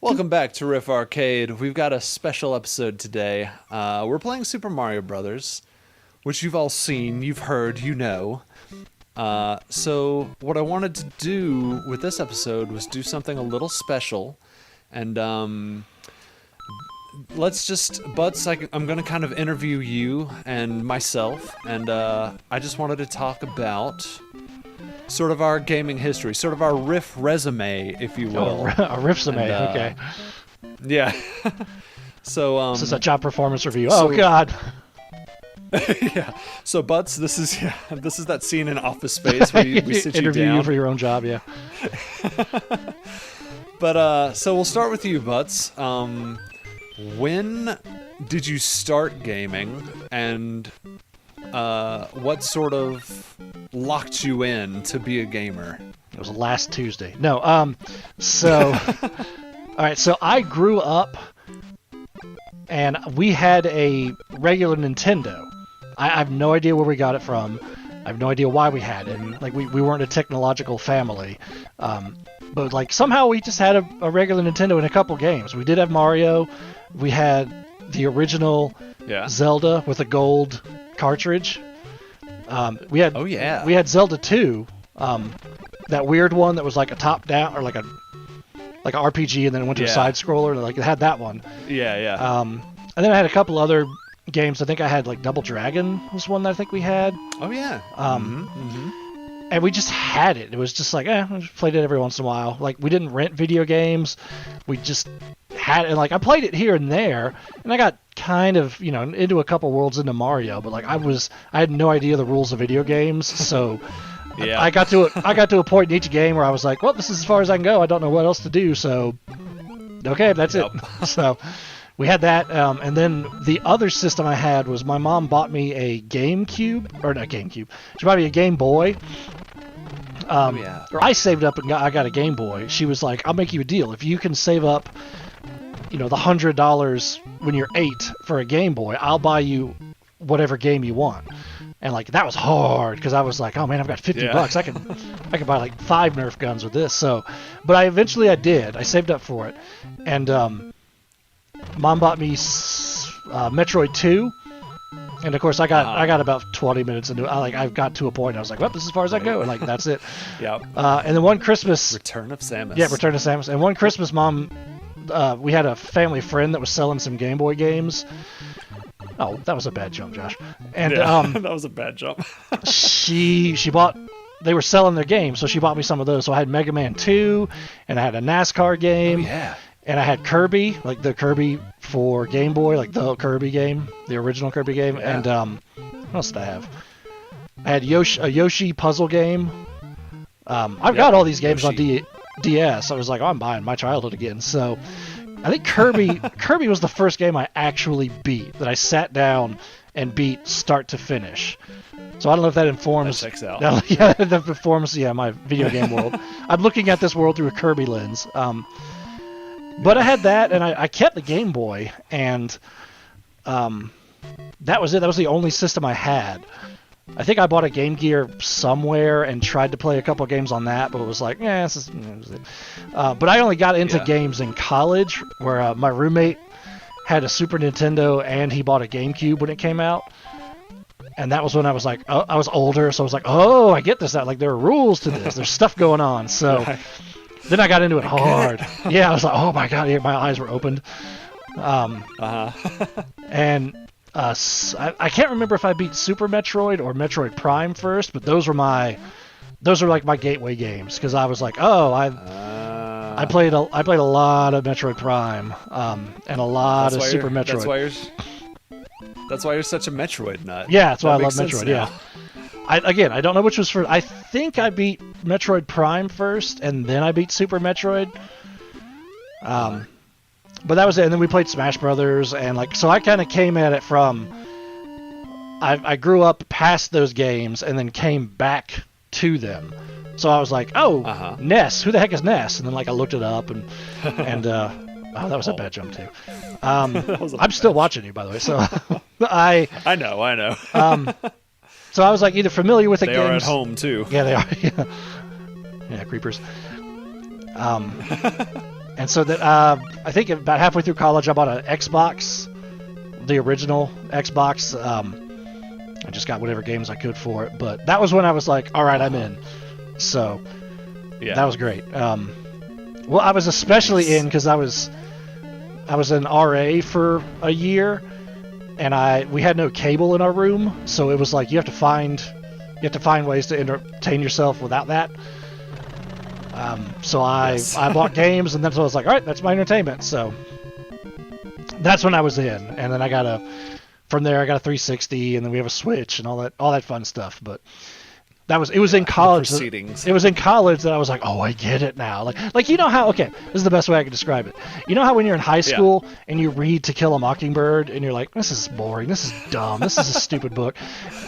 Welcome back to Riff Arcade. We've got a special episode today. We're playing Super Mario Brothers, which you've all seen, you've heard, you know. So what I wanted to do with this episode was do something a little special. And let's just, Butts, I'm going to kind of interview you and myself. And I just wanted to talk about sort of our gaming history, sort of our Riff resume, if you will. A Riff resume, okay. Yeah. So this is a job performance review. Oh God. Yeah. So Butts, this is that scene in Office Space where we sit you interview down you for your own job, yeah. But so we'll start with you, Butts. When did you start gaming, and what sort of locked you in to be a gamer? It was last Tuesday. No, so all right, so I grew up and we had a regular Nintendo. I have no idea where we got it from. I have no idea why we had it. Like we weren't a technological family. But like somehow we just had a regular Nintendo in a couple games. We did have Mario. We had the original Zelda with a gold cartridge. We had Zelda 2, that weird one that was like a top down or like an RPG and then it went to a side scroller. Like it had that one. Yeah. And then I had a couple other games. I think I had like Double Dragon was one that I think we had. Oh yeah. And we just had it. It was just like, we just played it every once in a while. Like we didn't rent video games. We just had it. And like I played it here and there, and I got kind of, into a couple worlds into Mario, but like I had no idea the rules of video games, so yeah. I got to a point in each game where I was like, well, this is as far as I can go. I don't know what else to do, so okay, that's it. So we had that, and then the other system I had was my mom bought me a GameCube, or not GameCube. She bought me a Game Boy. Or I saved up and I got a Game Boy. She was like, I'll make you a deal. If you can save up, the $100 when you're 8 for a Game Boy, I'll buy you whatever game you want. And like that was hard because I was like, oh man, I've got $50. I can buy like 5 Nerf guns with this. So, but I did. I saved up for it, and Mom bought me Metroid 2. And of course, I got about 20 minutes into it. I got to a point. I was like, "Well, this is as far as I go," and like that's it. Yep. And then one Christmas, Return of Samus. Yeah, Return of Samus. And one Christmas, Mom, we had a family friend that was selling some Game Boy games. Oh, that was a bad jump, Josh. And that was a bad jump. she bought. They were selling their games, so she bought me some of those. So I had Mega Man 2, and I had a NASCAR game. Oh, yeah. And I had Kirby, like the Kirby for Game Boy, like the Kirby game, the original Kirby game. Yeah. And what else did I have? I had a Yoshi puzzle game. I've got all these games on DS. I was like, I'm buying my childhood again. So I think Kirby was the first game I actually beat, that I sat down and beat start to finish. So I don't know if that informs. That checks out. Yeah, that informs my video game world. I'm looking at this world through a Kirby lens. But I had that, and I kept the Game Boy, and that was it. That was the only system I had. I think I bought a Game Gear somewhere and tried to play a couple of games on that, but it was like, this is it. But I only got into games in college, where my roommate had a Super Nintendo, and he bought a GameCube when it came out. And that was when I was like, I was older, so I was like, I get this. Like, there are rules to this. There's stuff going on, so... Then I got into it hard. Yeah, I was like, oh my god, my eyes were opened. And I can't remember if I beat Super Metroid or Metroid Prime first, but those were like my gateway games, because I was like, I played a lot of Metroid Prime, and a lot of Super Metroid. That's why you're such a Metroid nut. Yeah, that's why I love Metroid. Yeah. I don't know which was first. I think I beat Metroid Prime first, and then I beat Super Metroid. But that was it. And then we played Smash Brothers, and so I kind of came at it from. I grew up past those games, and then came back to them. So I was like, Ness. Who the heck is Ness? And then I looked it up, and that was a bad jump too. I'm still watching you, by the way. So I know. So I was either familiar with the games. They are at home too. Yeah, they are. Yeah, creepers. And so that I think about halfway through college, I bought an Xbox, the original Xbox. I just got whatever games I could for it, but that was when I was like, all right, I'm in. So Yeah. that was great. Well, I was especially in because I was an RA for a year, and we had no cable in our room, so it was like you have to find ways to entertain yourself without that. So I bought games, and then so I was like, all right, that's my entertainment. So that's when I was in, and then from there I got a 360, and then we have a Switch and all that fun stuff. But it was in college. It was in college that I was like, oh, I get it now. Like you know how, okay, this is the best way I can describe it. You know how when you're in high school and you read To Kill a Mockingbird and you're like, this is boring, this is dumb, this is a stupid book.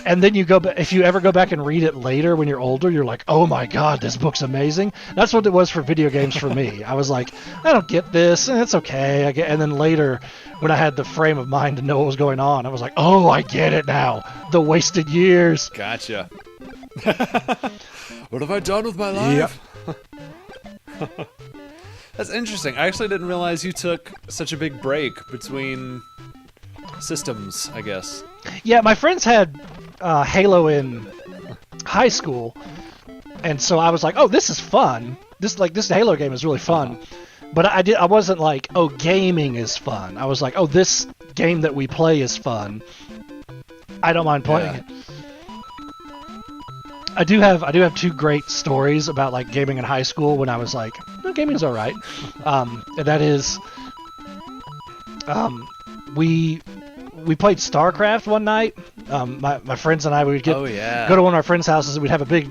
And then if you ever go back and read it later when you're older, you're like, oh my God, this book's amazing. That's what it was for video games for me. I was like, I don't get this, and it's okay. And then later, when I had the frame of mind to know what was going on, I was like, oh, I get it now. The wasted years. Gotcha. What have I done with my life? Yep. That's interesting. I actually didn't realize you took such a big break between systems, I guess. Yeah, my friends had Halo in high school, and so I was like, oh, this is fun. This Halo game is really fun. But I wasn't like, oh, gaming is fun. I was like, oh, this game that we play is fun. I don't mind playing it. I do have two great stories about like gaming in high school when I was like, no, gaming's all right. And that is, we played StarCraft one night. My friends and I, we would go to one of our friends' houses and we'd have a big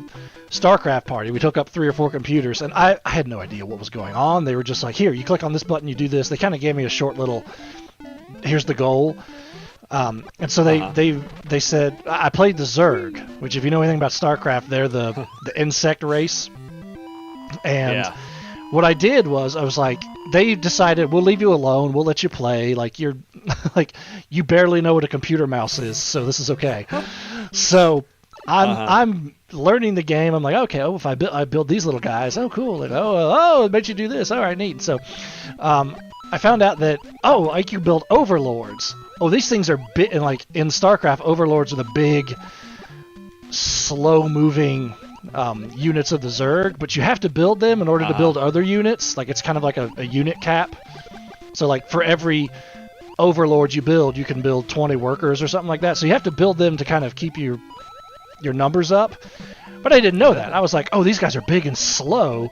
StarCraft party. We took up 3 or 4 computers, and I had no idea what was going on. They were just like, here, you click on this button, you do this. They kind of gave me a short little, here's the goal. And so they said, I played the Zerg, which if you know anything about StarCraft, they're the insect race. And what I did was I was like, they decided, we'll leave you alone, we'll let you play, like you're like you barely know what a computer mouse is, so this is okay. So I'm learning the game. I'm like, okay, if I build these little guys, oh cool, and it makes you do this, all right, neat. So I found out that I can build overlords. Oh, these things are in StarCraft, overlords are the big, slow-moving units of the Zerg, but you have to build them in order to build other units. Like, it's kind of like a unit cap. So, like, for every overlord you build, you can build 20 workers or something like that. So you have to build them to kind of keep your numbers up. But I didn't know that. I was like, oh, these guys are big and slow.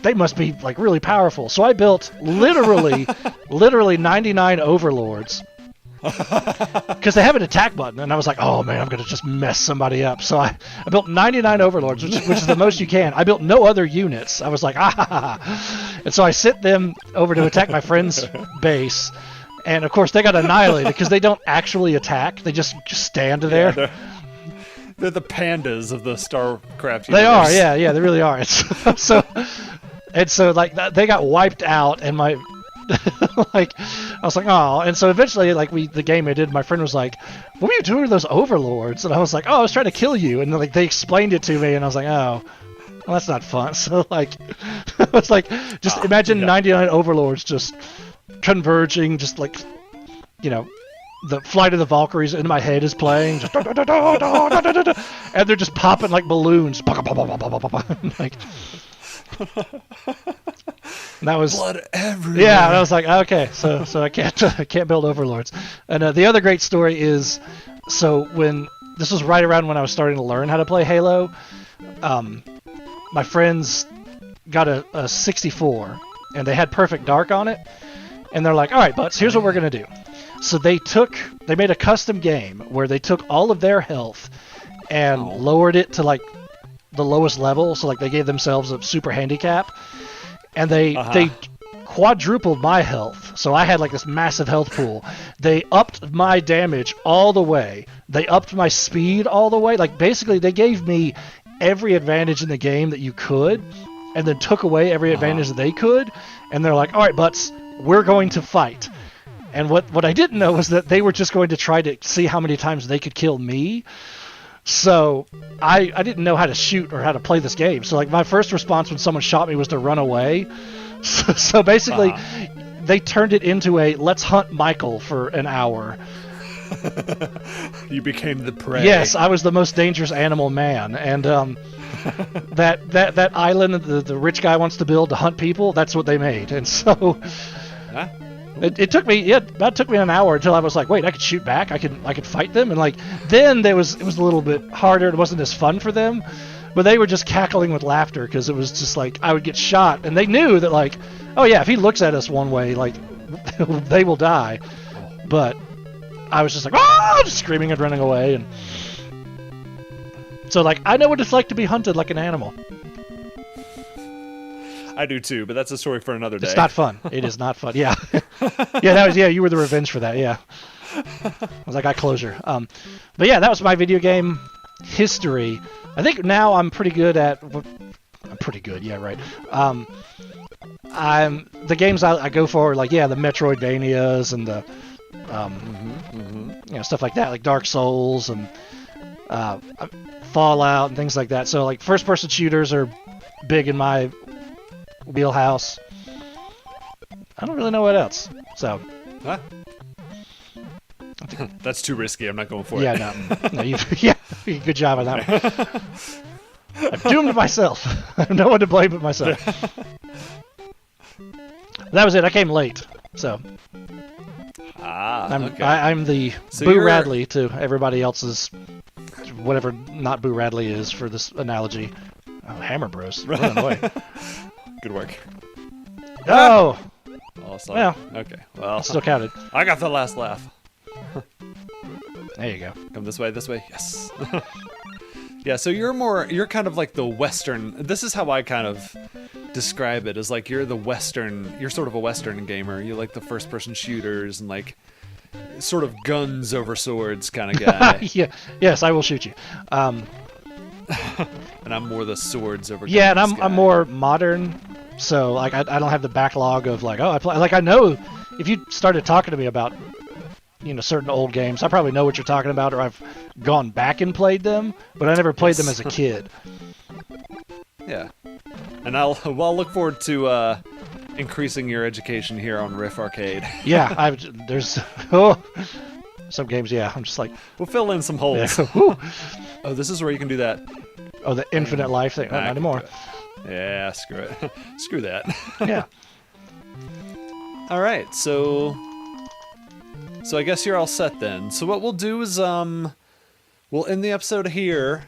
They must be, like, really powerful. So I built literally 99 overlords. Because they have an attack button, and I was like, oh man, I'm going to just mess somebody up. So I built 99 overlords, which is the most you can. I built no other units. I was like, And so I sent them over to attack my friend's base, and of course they got annihilated because they don't actually attack. They just stand there. Yeah, they're the pandas of the StarCraft universe. They are, yeah, they really are. So like they got wiped out, and my like I was like, oh, and so eventually, like the game ended. My friend was like, "What were you doing with those overlords?" And I was like, "Oh, I was trying to kill you." And like they explained it to me, and I was like, "Oh, well, that's not fun." So like, it's like just imagine 99 overlords just converging, just like, you know, the Flight of the Valkyries in my head is playing, just and they're just popping like balloons, like. And that was blood everywhere. Yeah, and I was like, okay, so I can't build overlords. And the other great story is, so when this was right around when I was starting to learn how to play Halo, my friends got a 64, and they had Perfect Dark on it, and they're like, all right, Butts, here's what we're gonna do. So they made a custom game where they took all of their health and lowered it to like the lowest level, so like they gave themselves a super handicap, and they quadrupled my health, so I had like this massive health pool. They upped my damage all the way, they upped my speed all the way, like basically they gave me every advantage in the game that you could, and then took away every advantage that they could, and they're like, all right, Butts, we're going to fight. And what I didn't know was that they were just going to try to see how many times they could kill me. So I didn't know how to shoot or how to play this game. So like my first response when someone shot me was to run away. So basically, they turned it into a let's hunt Michael for an hour. You became the prey. Yes, I was the most dangerous animal man, and that island the rich guy wants to build to hunt people, that's what they made. And so Huh? it took me that took me an hour until I was like, wait, I could shoot back, I could fight them, and like then it was a little bit harder. It wasn't as fun for them, but they were just cackling with laughter because it was just like I would get shot, and they knew that like, oh yeah, if he looks at us one way, like they will die. But I was just like, ah, just screaming and running away, and so like I know what it's like to be hunted like an animal. I do too, but that's a story for another day. It's not fun. It is not fun. Yeah, yeah, you were the revenge for that. Yeah, I was like, I closure. But yeah, that was my video game history. I think now I'm pretty good at. I'm pretty good. Yeah, right. I'm the games I go for, like the Metroidvanias and the stuff like that, like Dark Souls and Fallout and things like that. So like first-person shooters are big in my wheelhouse. I don't really know what else. So. Huh? That's too risky. I'm not going for it. Yeah, no, good job on that one. I've doomed myself. I have no one to blame but myself. That was it. I came late, so. Okay. I'm the Boo Radley to everybody else's whatever not Boo Radley is for this analogy. Oh, Hammer Bros. Run away. Good work. Oh! Well, okay. Well, still counted. I got the last laugh. There you go. Come this way, yes. Yeah, so you're kind of like the Western, this is how I kind of describe it, is like you're sort of a Western gamer. You like the first person shooters and like sort of guns over swords kind of guy. Yeah, yes, I will shoot you. And I'm more the swords over guns yeah, and guy. I'm more modern, so like I don't have the backlog of like, I know if you started talking to me about certain old games, I probably know what you're talking about, or I've gone back and played them, but I never played them as a kid. Yeah, and I'll look forward to increasing your education here on Riff Arcade. Yeah, there's some games. Yeah, I'm just like we'll fill in some holes. Yeah. Oh, this is where you can do that. Oh, the infinite life thing. Not anymore. Yeah, screw it. Screw that. Yeah. All right, so I guess you're all set then. So what we'll do is we'll end the episode here,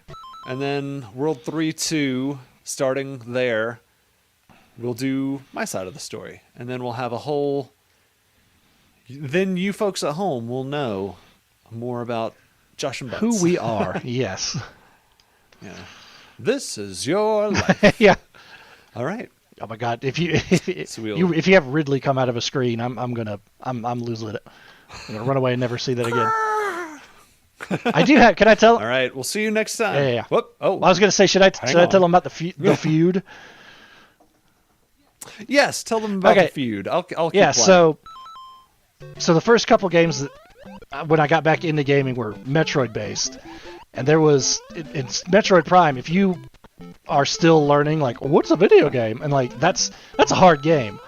and then World 3-2, starting there, we'll do my side of the story, and then we'll have a whole. Then you folks at home will know more about Josh and Butts. Who we are. Yes. Yeah. This is your life. Yeah. All right. Oh my God! If you have Ridley come out of a screen, I'm losing it. I'm gonna run away and never see that again. I do have. Can I tell? All right. We'll see you next time. Yeah. Whoop. Oh. Well, I was gonna say, should I tell them about the feud? Yes. Tell them about the feud. I'll keep yeah. playing. So the first couple games that when I got back into gaming were Metroid based, and there was it's Metroid Prime. If you are still learning, like, what's a video game, and like that's a hard game.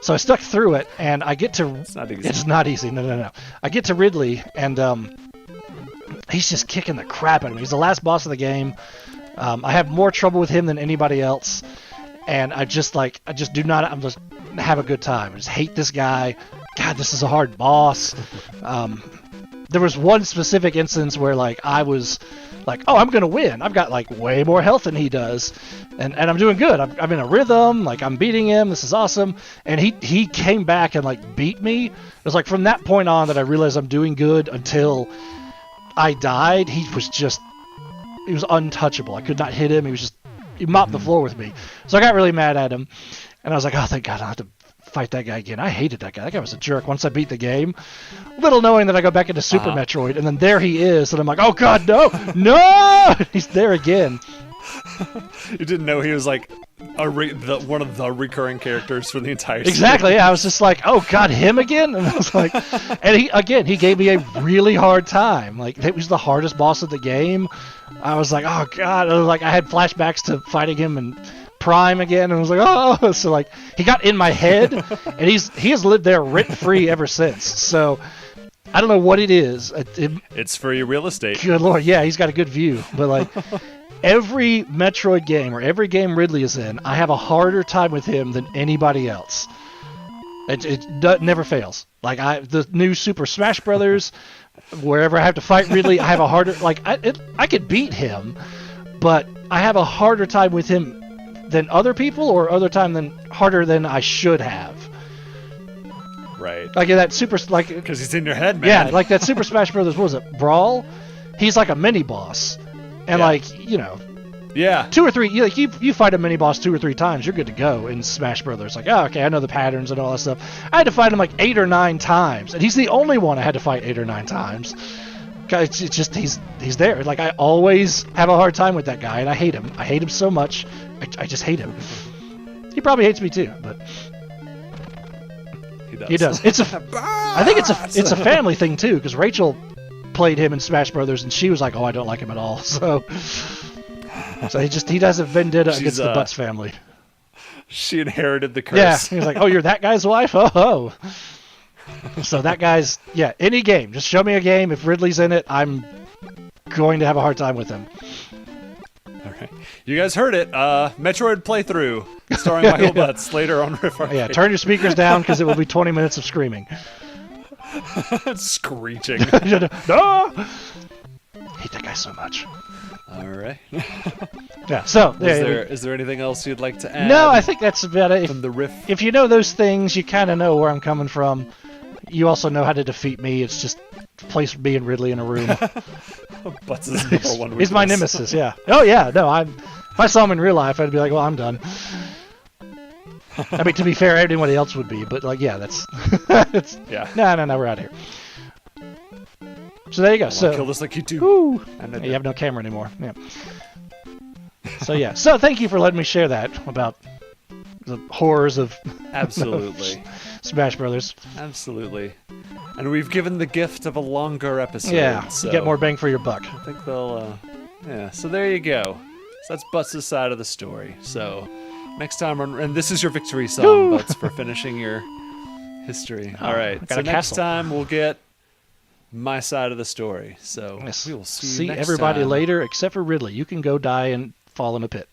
So I stuck through it, and I get to... It's not easy. It's not easy. No. I get to Ridley, and he's just kicking the crap out of me. He's the last boss of the game. I have more trouble with him than anybody else, and I just do not... I'm just have a good time. I just hate this guy. God, this is a hard boss. There was one specific instance where, like, I was... like, oh, I'm gonna win. I've got like way more health than he does, and I'm doing good. I'm in a rhythm. Like I'm beating him. This is awesome. And he came back and like beat me. It was like from that point on that I realized I'm doing good until I died. He was untouchable. I could not hit him. He mopped the floor with me. So I got really mad at him, and I was like, oh, thank God, I don't have to fight that guy again. I hated that guy. That guy was a jerk once I beat the game. Little knowing that I go back into Super Metroid, and then there he is, and I'm like, oh God, no! He's there again. You didn't know he was like one of the recurring characters for the entire Exactly. series. Yeah, I was just like, oh God, him again? And I was like, and he gave me a really hard time. Like, it was the hardest boss of the game. I was like, oh God. I had flashbacks to fighting him in Prime again, and I was like, oh. So like, he got in my head, and he has lived there rent free ever since. So I don't know what it is. It's free real estate. Good Lord, yeah, he's got a good view. But like, every Metroid game or every game Ridley is in, I have a harder time with him than anybody else. It never fails. Like the new Super Smash Brothers, wherever I have to fight Ridley, I have a harder. Like I could beat him, but I have a harder time with him than other people, or harder than I should have. Right. Like in that Super, like because he's in your head, man. Yeah, like that Super Smash Brothers. What was it? Brawl. He's like a mini boss, and yeah, 2 or 3. You fight a mini boss 2 or 3 times, you're good to go in Smash Brothers. Like, oh, okay, I know the patterns and all that stuff. I had to fight him like 8 or 9 times, and he's the only one I had to fight 8 or 9 times. It's just he's there. Like, I always have a hard time with that guy, and I hate him. I hate him so much. I just hate him. He probably hates me too, but he does. I think it's a family thing too, because Rachel played him in Smash Brothers, and she was like, "Oh, I don't like him at all." So he does a vendetta against the Butts family. She inherited the curse. Yeah, he was like, "Oh, you're that guy's wife? Oh." So that guy's any game. Just show me a game. If Ridley's in it, I'm going to have a hard time with him. Okay, you guys heard it. Metroid playthrough starring Michael Butts later on Riff Arcade. Yeah, turn your speakers down because it will be 20 minutes of screaming. Screeching. No! Hate that guy so much. All right. Yeah. So is there anything else you'd like to add? No, I think that's about it. From the Riff. If you know those things, you kind of know where I'm coming from. You also know how to defeat me. It's just place me and Ridley in a room. Butts is number one weakness. He's my nemesis. Yeah. Oh yeah. No, if I saw him in real life, I'd be like, well, I'm done. I mean, to be fair, anybody else would be, but like, yeah, that's. Yeah. No, we're out of here. So there you go. So kill this like you do. Woo, you have no camera anymore. Yeah. So yeah. So thank you for letting me share that about the horrors of absolutely Smash Brothers. Absolutely. And we've given the gift of a longer episode. Yeah. So you get more bang for your buck. I think they'll. Yeah. So there you go. So that's Butts' side of the story. So next time, and this is your victory song, Butts, for finishing your history. All right. So next time we'll get my side of the story. So yes. we will see you next everybody time. later, except for Ridley. You can go die and fall in a pit.